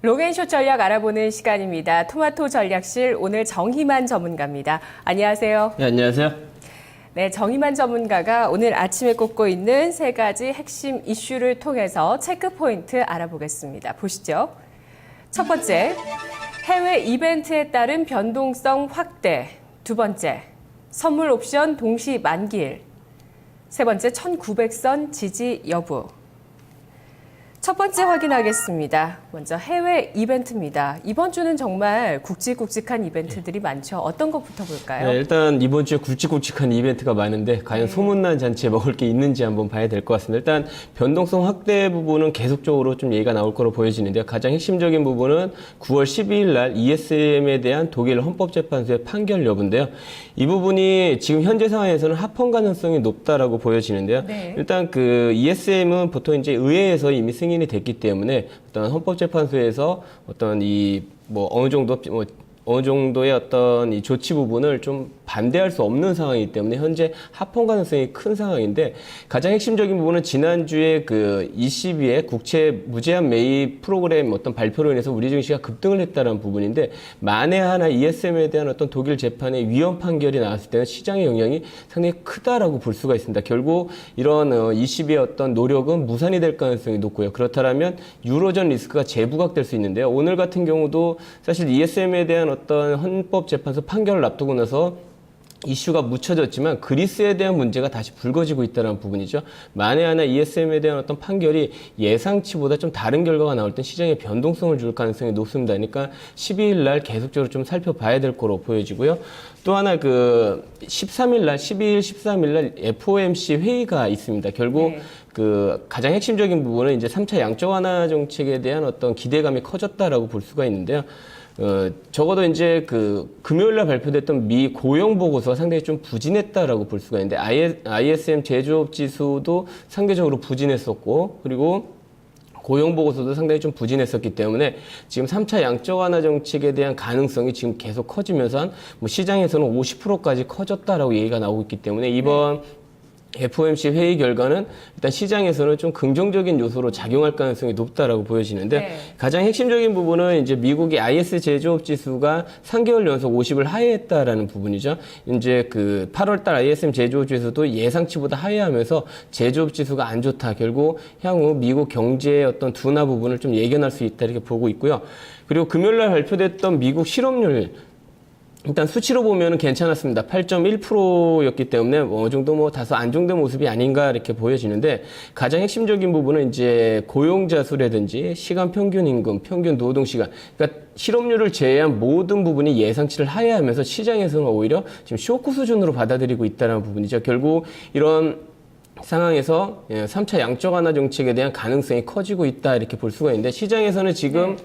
롱앤숏 전략 알아보는 시간입니다. 토마토 전략실 오늘 정희만 전문가입니다. 안녕하세요. 네, 안녕하세요. 네, 정희만 전문가가 오늘 아침에 꼽고 있는 세 가지 핵심 이슈를 통해서 체크 포인트 알아보겠습니다. 보시죠. 첫 번째, 해외 이벤트에 따른 변동성 확대. 두 번째, 선물 옵션 동시 만기일. 세 번째, 1900선 지지 여부. 첫 번째 확인하겠습니다. 먼저 해외 이벤트입니다. 이번 주는 정말 굵직굵직한 이벤트들이 많죠. 어떤 것부터 볼까요? 네, 일단 이번 주에 굵직굵직한 이벤트가 많은데 과연 소문난 잔치에 먹을 게 있는지 한번 봐야 될 것 같습니다. 일단 변동성 확대 부분은 계속적으로 좀 얘기가 나올 거로 보여지는데요. 가장 핵심적인 부분은 9월 12일 날 ESM에 대한 독일 헌법재판소의 판결 여부인데요. 이 부분이 지금 현재 상황에서는 합헌 가능성이 높다라고 보여지는데요. 네. 일단 그 ESM은 보통 이제 의회에서 이미 승인이 됐기 때문에 어떤 헌법재판소에서 어떤 어느 정도의 어떤 이 조치 부분을 좀 반대할 수 없는 상황이기 때문에 현재 합헌 가능성이 큰 상황인데, 가장 핵심적인 부분은 지난주에 그 ECB의 국채 무제한 매입 프로그램 어떤 발표로 인해서 우리 증시가 급등을 했다는 부분인데, 만에 하나 ESM에 대한 어떤 독일 재판의 위헌 판결이 나왔을 때는 시장의 영향이 상당히 크다라고 볼 수가 있습니다. 결국 이런 ECB의 어떤 노력은 무산이 될 가능성이 높고요. 그렇다면 유로존 리스크가 재부각될 수 있는데요. 오늘 같은 경우도 사실 ESM에 대한 어떤 헌법재판소 판결을 앞두고 나서 이슈가 묻혀졌지만 그리스에 대한 문제가 다시 불거지고 있다는 부분이죠. 만에 하나 ESM에 대한 어떤 판결이 예상치보다 좀 다른 결과가 나올 땐 시장에 변동성을 줄 가능성이 높습니다. 그러니까 12일 날 계속적으로 좀 살펴봐야 될 거로 보여지고요. 또 하나 그 13일 날, 12일, 13일 날 FOMC 회의가 있습니다. 결국 그 가장 핵심적인 부분은 이제 3차 양적 완화 정책에 대한 어떤 기대감이 커졌다라고 볼 수가 있는데요. 적어도 이제 그 금요일날 발표됐던 미 고용 보고서가 상당히 좀 부진했다라고 볼 수가 있는데, ISM 제조업 지수도 상대적으로 부진했었고, 그리고 고용 보고서도 상당히 좀 부진했었기 때문에 지금 3차 양적 완화 정책에 대한 가능성이 지금 계속 커지면서 시장에서는 50%까지 커졌다라고 얘기가 나오고 있기 때문에 이번 FOMC 회의 결과는 일단 시장에서는 좀 긍정적인 요소로 작용할 가능성이 높다라고 보여지는데, 가장 핵심적인 부분은 이제 미국의 IS 제조업 지수가 3개월 연속 50을 하회했다라는 부분이죠. 이제 그 8월 달 ISM 제조업 지수도 예상치보다 하회하면서 제조업 지수가 안 좋다. 결국 향후 미국 경제의 어떤 둔화 부분을 좀 예견할 수 있다 이렇게 보고 있고요. 그리고 금요일 날 발표됐던 미국 실업률, 일단 수치로 보면은 괜찮았습니다. 8.1%였기 때문에 어느 정도 다소 안정된 모습이 아닌가 이렇게 보여지는데, 가장 핵심적인 부분은 이제 고용자 수라든지 시간 평균 임금, 평균 노동 시간, 그러니까 실업률을 제외한 모든 부분이 예상치를 하회하면서 시장에서는 오히려 지금 쇼크 수준으로 받아들이고 있다는 부분이죠. 결국 이런 상황에서 3차 양적 완화 정책에 대한 가능성이 커지고 있다 이렇게 볼 수가 있는데, 시장에서는 지금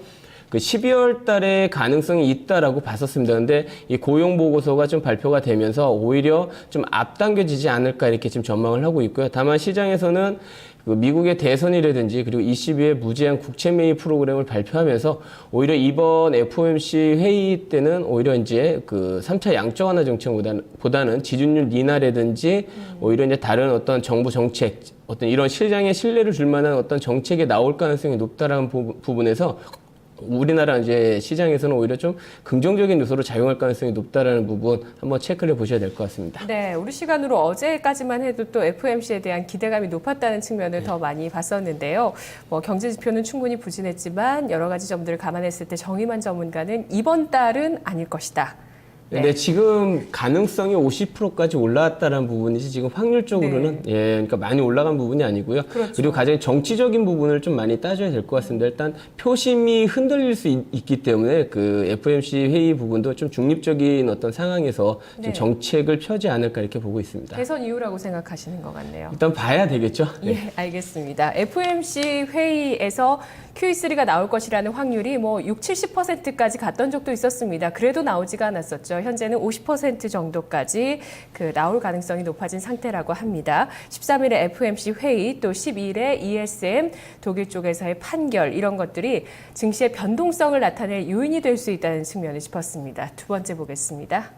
그 12월 달에 가능성이 있다라고 봤었습니다. 근데 이 고용 보고서가 좀 발표가 되면서 오히려 좀 앞당겨지지 않을까 이렇게 지금 전망을 하고 있고요. 다만 시장에서는 그 미국의 대선이라든지 그리고 ECB의 무제한 국채 매입 프로그램을 발표하면서 오히려 이번 FOMC 회의 때는 오히려 이제 그 3차 양적 완화 정책보다는 지준율 인하라든지 오히려 이제 다른 어떤 정부 정책, 어떤 이런 시장에 신뢰를 줄 만한 어떤 정책이 나올 가능성이 높다라는 부분에서 우리나라 이제 시장에서는 오히려 좀 긍정적인 요소로 작용할 가능성이 높다라는 부분 한번 체크를 해보셔야 될 것 같습니다. 네, 우리 시간으로 어제까지만 해도 또 FOMC에 대한 기대감이 높았다는 측면을 더 많이 봤었는데요. 경제 지표는 충분히 부진했지만 여러 가지 점들을 감안했을 때 정희만 전문가는 이번 달은 아닐 것이다. 근데 지금 가능성이 50%까지 올라왔다는 부분이지 지금 확률적으로는 그러니까 많이 올라간 부분이 아니고요. 그렇죠. 그리고 가장 정치적인 부분을 좀 많이 따져야 될 것 같습니다. 일단 표심이 흔들릴 수 있기 때문에 그 FOMC 회의 부분도 좀 중립적인 어떤 상황에서 좀 정책을 펴지 않을까 이렇게 보고 있습니다. 대선 이후라고 생각하시는 것 같네요. 일단 봐야 되겠죠. 예, 알겠습니다. FOMC 회의에서 QE3가 나올 것이라는 확률이 6, 70%까지 갔던 적도 있었습니다. 그래도 나오지가 않았었죠. 현재는 50% 정도까지 나올 가능성이 높아진 상태라고 합니다. 13일에 FOMC 회의, 또 12일에 ESM 독일 쪽에서의 판결, 이런 것들이 증시의 변동성을 나타낼 요인이 될 수 있다는 측면을 짚었습니다. 두 번째 보겠습니다.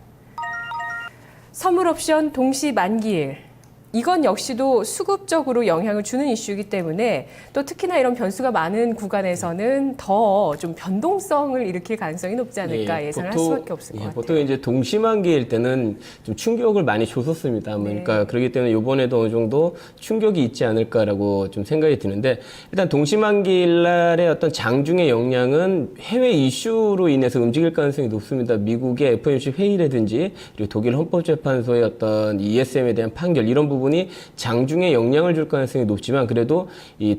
선물 옵션 동시 만기일. 이건 역시도 수급적으로 영향을 주는 이슈이기 때문에 또 특히나 이런 변수가 많은 구간에서는 더 좀 변동성을 일으킬 가능성이 높지 않을까 예상을 할 수밖에 없을 것 같아요. 보통 이제 동시만기일 때는 좀 충격을 많이 줬었습니다. 그러니까 그렇기 때문에 이번에도 어느 정도 충격이 있지 않을까라고 좀 생각이 드는데 일단 동시만기일 날의 어떤 장중의 영향은 해외 이슈로 인해서 움직일 가능성이 높습니다. 미국의 FOMC 회의라든지 그리고 독일 헌법재판소의 어떤 ESM에 대한 판결 이런 부분이 장중에 영향을 줄 가능성이 높지만 그래도 이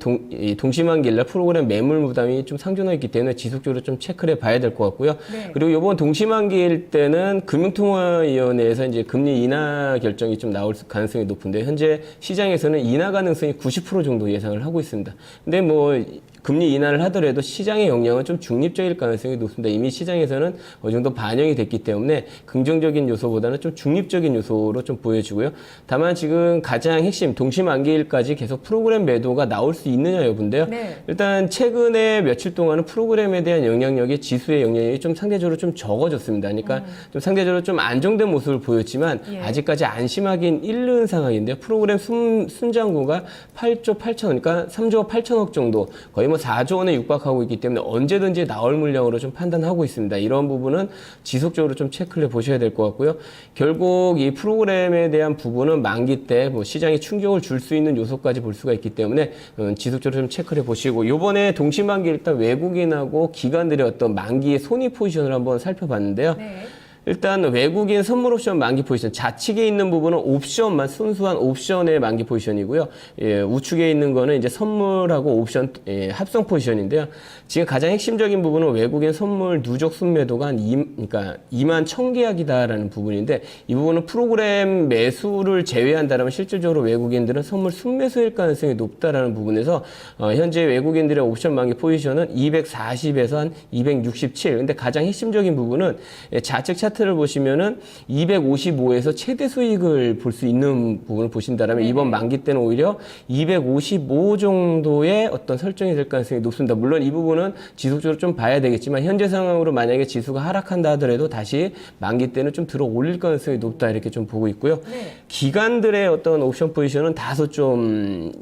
동시만기일 날 프로그램 매물 부담이 좀 상존해 있기 때문에 지속적으로 좀 체크를 해봐야 될 것 같고요. 네. 그리고 이번 동시만기일 때는 금융통화위원회에서 이제 금리 인하 결정이 좀 나올 가능성이 높은데 현재 시장에서는 인하 가능성이 90% 정도 예상을 하고 있습니다. 근데 뭐 금리 인하를 하더라도 시장의 영향은 좀 중립적일 가능성이 높습니다. 이미 시장에서는 어느 정도 반영이 됐기 때문에 긍정적인 요소보다는 좀 중립적인 요소로 좀 보여지고요. 다만 지금 가장 핵심 동시만기일까지 계속 프로그램 매도가 나올 수 있느냐 여부인데요. 네. 일단 최근에 며칠 동안은 프로그램에 대한 영향력이 지수의 영향력이 좀 상대적으로 좀 적어졌습니다. 그러니까 좀 상대적으로 좀 안정된 모습을 보였지만 예. 아직까지 안심하긴 이른 상황인데요. 프로그램 순잔고가 8조 8천억, 그러니까 3조 8천억 정도 거의 뭐 4조 원에 육박하고 있기 때문에 언제든지 나올 물량으로 좀 판단하고 있습니다. 이런 부분은 지속적으로 좀 체크를 해보셔야 될 것 같고요. 결국 이 프로그램에 대한 부분은 만기 때 뭐 시장에 충격을 줄 수 있는 요소까지 볼 수가 있기 때문에 지속적으로 좀 체크를 해보시고 요번에 동시만기 일단 외국인하고 기관들의 어떤 만기의 손익 포지션을 한번 살펴봤는데요. 네. 일단 외국인 선물 옵션 만기 포지션 좌측에 있는 부분은 옵션만 순수한 옵션의 만기 포지션이고요. 예, 우측에 있는 거는 이제 선물하고 옵션 합성 포지션인데요. 지금 가장 핵심적인 부분은 외국인 선물 누적 순매도가 그러니까 2만 1000계약이다라는 부분인데 이 부분은 프로그램 매수를 제외한다면 실질적으로 외국인들은 선물 순매수일 가능성이 높다라는 부분에서 현재 외국인들의 옵션 만기 포지션은 240에서 한 267. 근데 가장 핵심적인 부분은 좌측 차트를 보시면은 255에서 최대 수익을 볼 수 있는 부분을 보신다면 이번 만기 때는 오히려 255 정도의 어떤 설정이 될 가능성이 높습니다. 물론 이 부분은 지속적으로 좀 봐야 되겠지만 현재 상황으로 만약에 지수가 하락한다 하더라도 다시 만기 때는 좀 들어 올릴 가능성이 높다 이렇게 좀 보고 있고요. 네. 기관들의 어떤 옵션 포지션은 다소 좀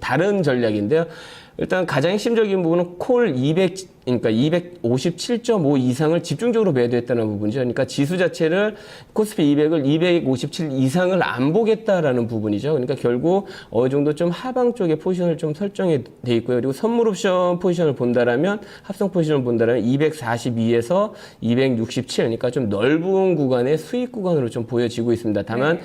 다른 전략인데요. 일단 가장 핵심적인 부분은 콜 200, 그러니까 257.5 이상을 집중적으로 매도했다는 부분이죠. 그러니까 지수 자체를 코스피 200을 257 이상을 안 보겠다라는 부분이죠. 그러니까 결국 어느 정도 좀 하방 쪽에 포지션을 좀 설정이 돼 있고요. 그리고 선물 옵션 포지션을 본다라면 합성 포지션을 본다라면 242에서 267, 그러니까 좀 넓은 구간의 수익 구간으로 좀 보여지고 있습니다. 다만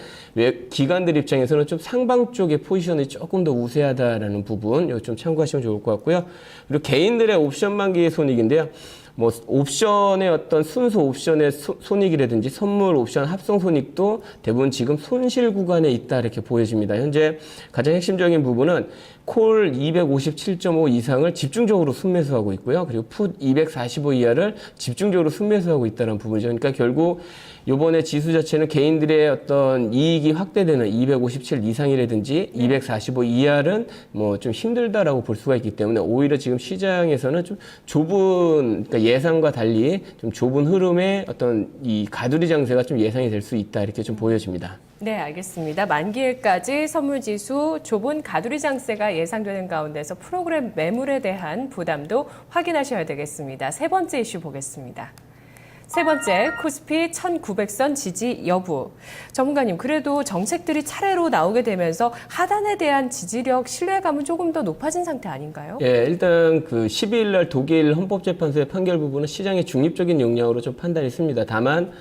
기관들 입장에서는 좀 상방 쪽의 포지션이 조금 더 우세하다라는 부분 이거 좀 참고하시면 좋을 것 같고요. 그리고 개인들의 옵션 만기의 손익인데요. 뭐 옵션의 어떤 순수 옵션의 손익이라든지 선물 옵션 합성 손익도 대부분 지금 손실 구간에 있다 이렇게 보여집니다. 현재 가장 핵심적인 부분은 콜 257.5 이상을 집중적으로 순매수하고 있고요. 그리고 풋 245 이하를 집중적으로 순매수하고 있다는 부분이죠. 그러니까 결국 요번에 지수 자체는 개인들의 어떤 이익이 확대되는 257 이상이라든지 245 이하는 뭐 좀 힘들다라고 볼 수가 있기 때문에 오히려 지금 시장에서는 좀 좁은, 그러니까 예상과 달리 좀 좁은 흐름의 어떤 이 가두리 장세가 좀 예상이 될 수 있다 이렇게 좀 보여집니다. 네, 알겠습니다. 만기일까지 선물지수 좁은 가두리 장세가 예상되는 가운데서 프로그램 매물에 대한 부담도 확인하셔야 되겠습니다. 세 번째 이슈 보겠습니다. 세 번째, 코스피 1900선 지지 여부. 전문가님, 그래도 정책들이 차례로 나오게 되면서 하단에 대한 지지력, 신뢰감은 조금 더 높아진 상태 아닌가요? 예, 일단 그 12일 날 독일 헌법재판소의 판결 부분은 시장의 중립적인 영향으로 좀 판단했습니다. 다만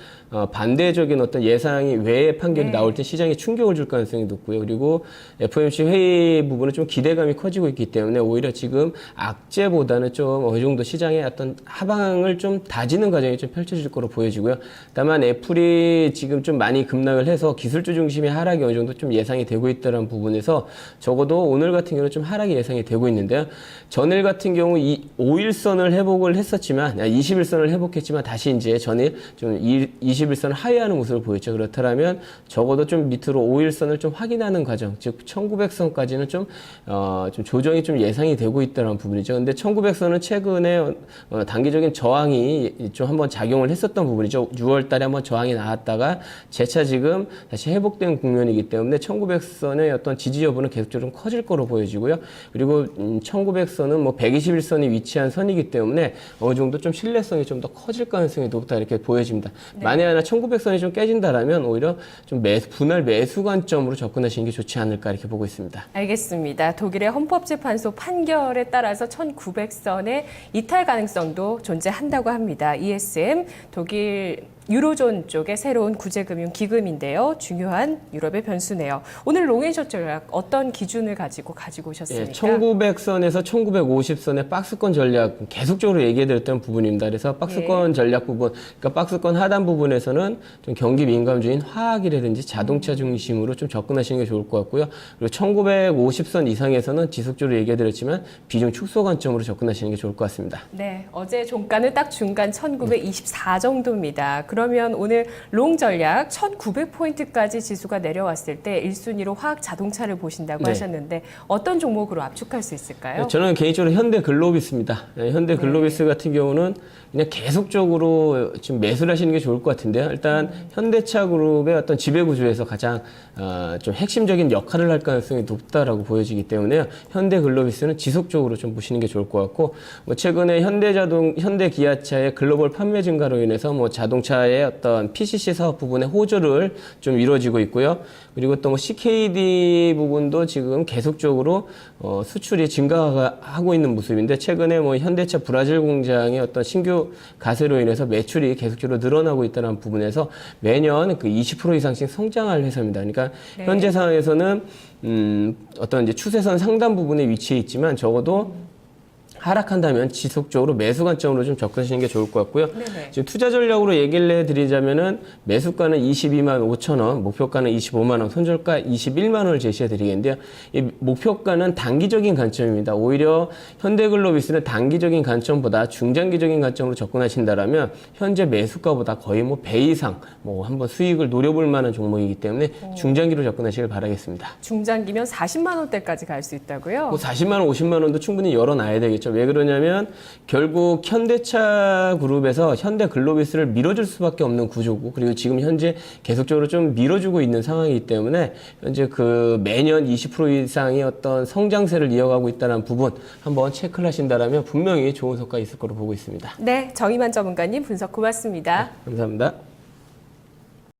반대적인 어떤 예상이 외의 판결이 나올 때 시장에 충격을 줄 가능성이 높고요. 그리고 FOMC 회의 부분은 좀 기대감이 커지고 있기 때문에 오히려 지금 악재보다는 좀 어느 정도 시장의 어떤 하방을 좀 다지는 과정이 좀 펼쳐질 거로 보여지고요. 다만 애플이 지금 좀 많이 급락을 해서 기술주 중심의 하락이 어느 정도 좀 예상이 되고 있다는 부분에서 적어도 오늘 같은 경우는 좀 하락이 예상이 되고 있는데요. 전일 같은 경우 이 5일선을 회복을 했었지만 21선을 회복했지만 다시 이제 전일 좀 20 121선을 하회하는 모습을 보였죠. 그렇다면 적어도 좀 밑으로 5일선을 좀 확인하는 과정, 즉 1900선까지는 좀 조정이 좀 예상이 되고 있다는 부분이죠. 근데 1900선은 최근에 단기적인 저항이 좀 한번 작용을 했었던 부분이죠. 6월 달에 한번 저항이 나왔다가 재차 지금 다시 회복된 국면이기 때문에 1900선의 어떤 지지 여부는 계속적으로 좀 커질 거로 보여지고요. 그리고 1900선은 뭐 121선이 위치한 선이기 때문에 어느 정도 좀 신뢰성이 좀 더 커질 가능성이 높다 이렇게 보여집니다. 네. 만에 하나 1900선이 좀 깨진다라면 오히려 좀 분할 매수 관점으로 접근하시는 게 좋지 않을까 이렇게 보고 있습니다. 알겠습니다. 독일의 헌법재판소 판결에 따라서 1900선의 이탈 가능성도 존재한다고 합니다. ESM, 독일 유로존 쪽의 새로운 구제금융기금인데요. 중요한 유럽의 변수네요. 오늘 롱앤숏 전략 어떤 기준을 가지고 오셨습니까? 1900선에서 1950선의 박스권 전략 계속적으로 얘기해드렸던 부분입니다. 그래서 박스권 전략 부분, 그러니까 박스권 하단 부분에서는 좀 경기 민감주인 화학이라든지 자동차 중심으로 좀 접근하시는 게 좋을 것 같고요. 그리고 1950선 이상에서는 지속적으로 얘기해드렸지만 비중 축소 관점으로 접근하시는 게 좋을 것 같습니다. 네, 어제 종가는 딱 중간 1924 정도입니다. 그러면 오늘 롱 전략 1900포인트까지 지수가 내려왔을 때 1순위로 화학 자동차를 보신다고 네. 하셨는데 어떤 종목으로 압축할 수 있을까요? 저는 개인적으로 현대글로비스입니다. 현대글로비스 같은 경우는 그냥 계속적으로 지금 매수를 하시는 게 좋을 것 같은데요. 일단 현대차 그룹의 어떤 지배 구조에서 가장 좀 핵심적인 역할을 할 가능성이 높다라고 보여지기 때문에요. 현대글로비스는 지속적으로 좀 보시는 게 좋을 것 같고, 뭐 최근에 현대기아차의 글로벌 판매 증가로 인해서 뭐 자동차의 어떤 PCC 사업 부분의 호조를 좀 이루어지고 있고요. 그리고 또 뭐 CKD 부분도 지금 계속적으로 수출이 증가하고 있는 모습인데, 최근에 뭐 현대차 브라질 공장의 어떤 신규 가세로 인해서 매출이 계속적으로 늘어나고 있다는 부분에서 매년 그 20% 이상씩 성장할 회사입니다. 그러니까 네. 현재 상황에서는 어떤 이제 추세선 상단 부분에 위치해 있지만 적어도 하락한다면 지속적으로 매수 관점으로 좀 접근하시는 게 좋을 것 같고요. 네네. 지금 투자 전략으로 얘기를 해드리자면은 매수가는 22만 5천 원, 목표가는 25만 원, 손절가 21만 원을 제시해 드리겠는데요. 이 목표가는 단기적인 관점입니다. 오히려 현대글로비스는 단기적인 관점보다 중장기적인 관점으로 접근하신다라면 현재 매수가보다 거의 뭐 배 이상 뭐 한번 수익을 노려볼 만한 종목이기 때문에 중장기로 접근하시길 바라겠습니다. 중장기면 40만 원대까지 갈 수 있다고요? 뭐 40만 원, 50만 원도 충분히 열어놔야 되겠죠. 왜 그러냐면 결국 현대차 그룹에서 현대글로비스를 밀어줄 수밖에 없는 구조고, 그리고 지금 현재 계속적으로 좀 밀어주고 있는 상황이기 때문에 현재 그 매년 20% 이상의 어떤 성장세를 이어가고 있다는 부분 한번 체크를 하신다면 분명히 좋은 성과 있을 거로 보고 있습니다. 네, 정의만 전문가님 분석 고맙습니다. 감사합니다.